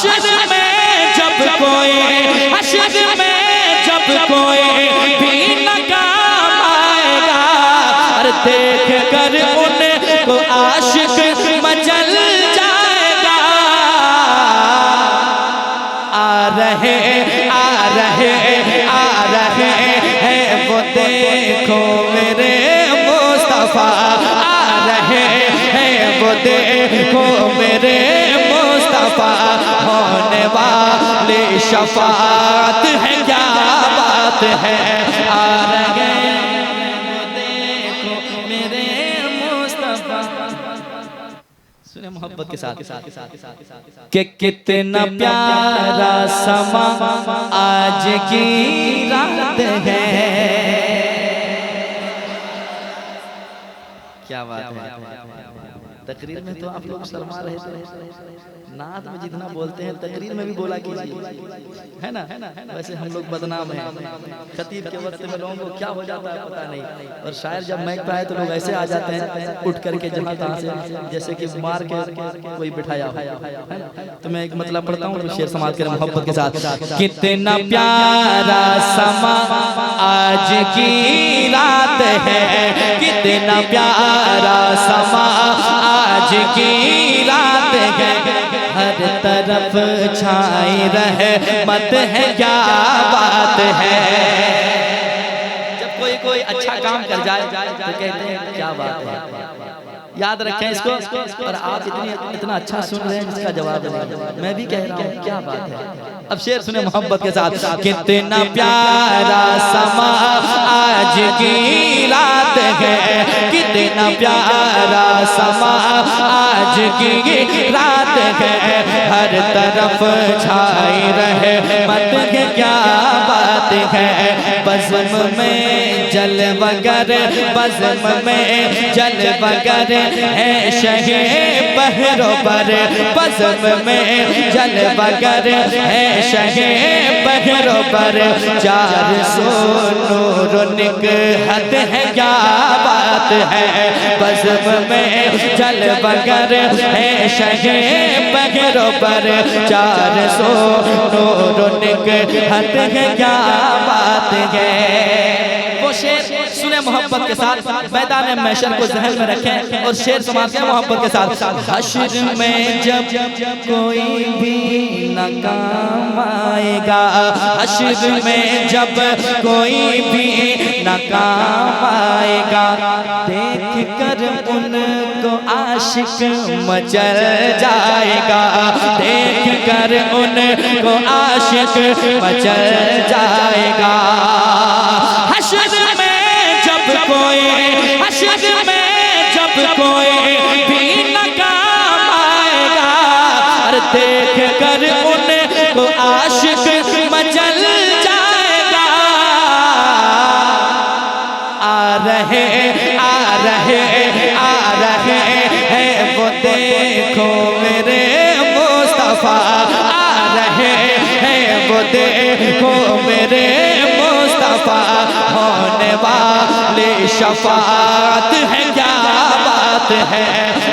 حشر میں جب کوئی حشر میں جب کوئی بھی ناکام آئے گا اور دیکھ کر ان کو عاشق مچل جائے گا آ رہے ہیں وہ دیکھو میرے مصطفیٰ آ رہے ہیں وہ دیکھو میرے مصطفیٰ ہونے والی شفاعت ہے کیا بات ہے آ رہے ہیں وہ دیکھو میرے مصطفیٰ سنیں محبت کے ساتھ کہ کتنا پیارا سما آج کی رات ہے کیا بات ہے تقریر میں تو آپ لوگ شرما رہے تھے نعت میں جتنا بولتے ہیں تقریر میں بھی بولا کیجیے ہے نا ویسے ہم لوگ بدنام ہیں خطیب کے وقت میں لوگوں کو کیا ہو جاتا ہے پتہ نہیں اور شاعر جب مائک پہ آئے تو لوگ ایسے آ جاتے ہیں اٹھ کر کے جہاں تہاں سے جیسے کہ مار کے کوئی بٹھایا ہو تو میں ایک مطلب پڑھتا ہوں تو شعر سماعت کریں محبت کے ساتھ کتنا پیارا سما آج کی رات ہے کتنا پیارا سما آج کی رات ہے ہر طرف چھائی رحمت ہے کیا بات ہے جب کوئی اچھا کام کر جائے تو کہتے ہیں کیا بات ہے یاد رکھیں اس کو اور آپ اتنا اچھا سن رہے ہیں اس کا جواب نہیں میں بھی کہہ رہا ہوں کیا بات ہے اب شعر سنیں محبت کے ساتھ کتنا پیارا سما آج کی رات ہے کتنا پیارا سما آج کی رات ہے ہر طرف چھائی رحمت ہے کیا بات ہے بزم میں جلوہ گر بزم میں جلوہ گر ہے شہ بحر پر بزم میں جلوہ گر ہے شہ بحر پر 400 نور نکہت ہے کیا بات ہے بزم میں جلوہ گر ہے شہ بحر پر 400 نور نکہت ہے کیا بات ہے وہ شعر سنیں محبت کے ساتھ میدان محشر کو ذہن میں رکھیں اور شعر سماعت کریں محبت کے ساتھ حشر میں جب کوئی بھی ناکام آئے گا حشر میں جب کوئی بھی ناکام آئے گا دیکھ کر ان کو عاشق مچل جائے گا دیکھ کر ان کو عاشق مچل جائے گا حشر میں جب کوئی بھی ناکام آئے گا اور دیکھ کر ان کو عاشق مچل جائے گا آ رہے ہیں وہ دیکھو میرے مصطفیٰ آ رہے ہیں وہ دیکھو میرے مصطفیٰ ہونے والی شفاعت ہے کیا بات ہے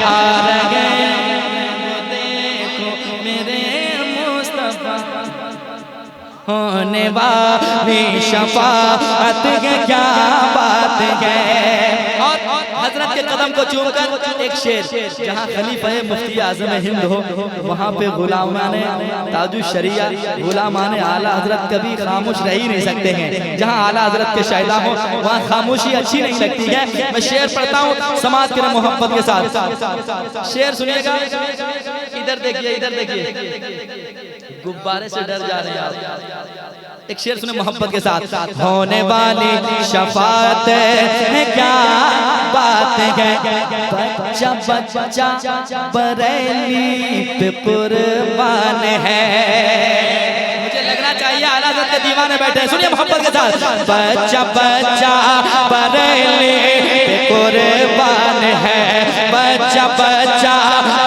آ رہے ہیں وہ دیکھو میرے مصطفیٰ ہونے والی شفاعت ہے کیا بات ہے اور حضرت کے قدم کو چوم کر ایک شعر جہاں خلیفہ مفتی اعظم ہند ہو وہاں پہ غلامان تاج الشریعہ غلامان اعلیٰ حضرت کبھی خاموش رہ ہی نہیں سکتے ہیں جہاں اعلیٰ حضرت کے شہداء ہو وہاں خاموشی اچھی نہیں لگتی ہے میں شعر پڑھتا ہوں سماعت کریں محبت کے ساتھ شعر سنیے گا ادھر دیکھیے غبارے سے ڈر جا رہے ہیں ایک شعر سنیں محبت کے ساتھ ہونے والی شفاعت ہے کیا بات ہے بچہ بریلی پہ قربان ہے مجھے لگنا چاہیے اعلیٰ حضرت کے دیوانے بیٹھے ہیں سنیے محبت کے ساتھ بچہ بریلی پہ قربان ہے بچہ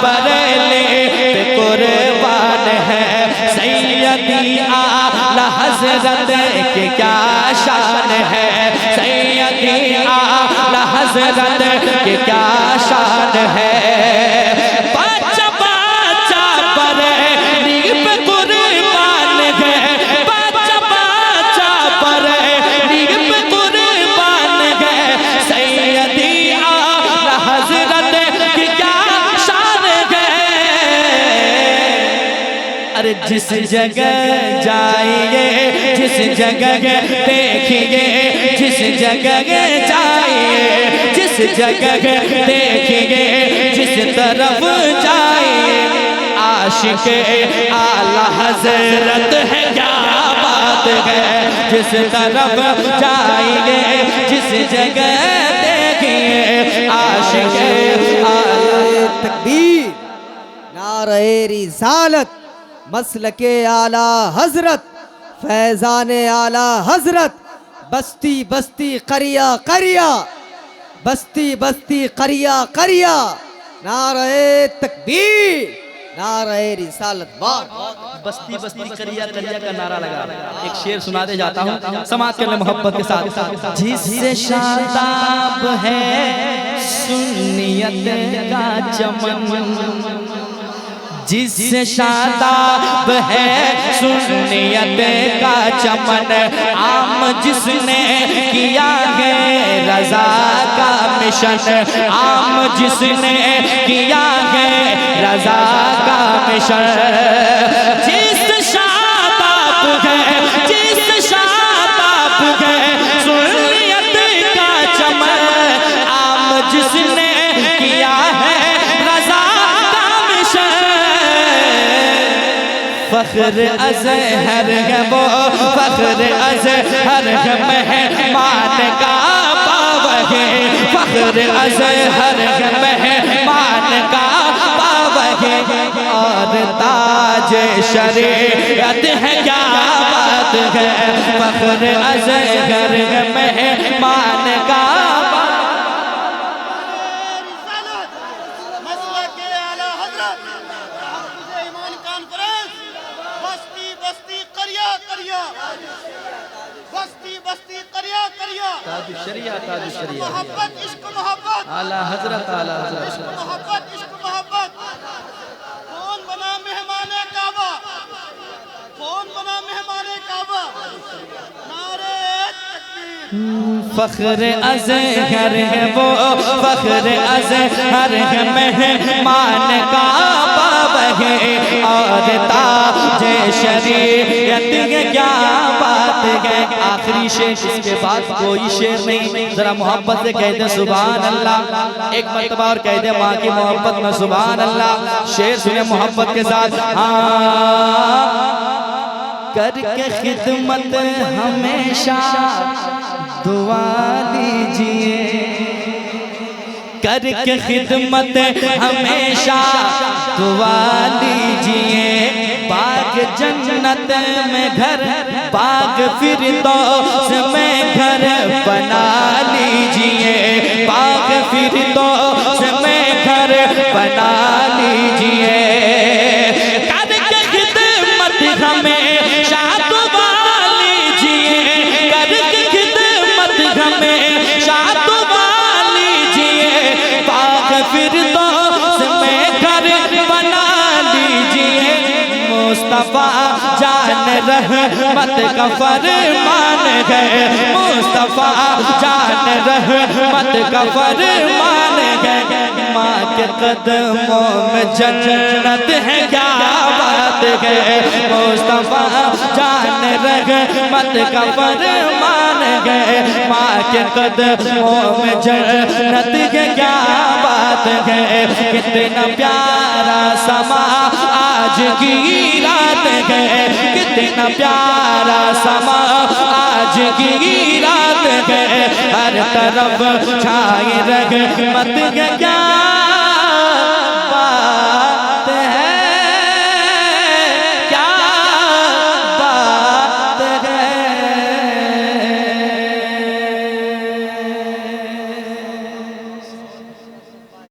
بریلی پہ قربان ہے سیدی اعلیٰ حضرت کے کیا شان ہے سیدی اعلیٰ حضرت کے کیا شان ہے بچہ بریلی پہ ارے جس جگہ جائیے جس جگہ دیکھیے جس جگہ جائیے جس جگہ دیکھیے جس طرف جائیے عاشق اعلی حضرت ہے کیا بات ہے جس طرف جائیے جس جگہ دیکھیے عاشق اعلی تکبیر نعرہ رسالت مسلک اعلی حضرت فیضان اعلی حضرت بستی بستی قریہ قریہ بستی بستی قریہ قریہ نعرہ تکبیر نعرہ رسالت بستی بستی قریہ قریہ کا نعرہ لگا ایک شعر سناتے جاتا ہوں سماعت کرنے محبت کے ساتھ جس سے شاداب ہے سنیت کا چمن جس سے شاداب ہے سنیت کا چمن عام جس نے کیا ہے رضا کا مشن عام جس نے کیا ہے رضا کا مشن جس شاداب ہے جس شاداب ہے سنیت کا چمن عام جس نے کیا ہے رضا کا مشن فخر ازہر ہے وہ فخر ازہر ہے مہمان کا باوہ فخر ازہر ہے مہمان کا باوہ اور تاج شریعت ہے کیا بات ہے فخر ازہر ہے مہمان کا تاج الشریعہ تاج الشریعہ محبت عشق محبت اعلی حضرت اعلی حضرت محبت عشق محبت کون بنا مہمان کعبہ کون بنا مہمان کعبہ نعرہ تکبیر فخر ازہر ہے وہ فخر ازہر ہے مہمان کا باوہ اور تاج شریعت ہے کیا بات ہے آخری شعر اس کے بعد کوئی شعر نہیں ذرا محبت سے کہہ دیں سبحان اللہ ایک مرتبہ اور کہہ دیں ماں کی محبت میں سبحان اللہ شعر سنیں محبت کے ساتھ کر کے خدمت ہمیشہ دعا لیجئے کر کے خدمت ہمیشہ دعا لیجئے باغ جنت میں گھر باغ فردوس میں گھر بنا لیجئے باغ فردوس میں گھر بنا لیجئے کر کے خدمت ہمیشہ دعا لیجئے کر کے خدمت ہمیشہ دعا لیجئے باغ فردوس میں گھر بنا لیجئے مصطفیٰ جان رحمت کا فرمان ہے مصطفیٰ جان رحمت کا فرمان ہے ماں کے قدموں میں جنت ہے کیا بات ہے مصطفیٰ جان رحمت کا فرمان ہے ماں کے قدموں میں جنت ہے کیا بات ہے کتنا پیارا سما آج کی رات ہے کتنا پیارا سما آج کی رات ہے ہر طرف چھائی رحمت ہے کیا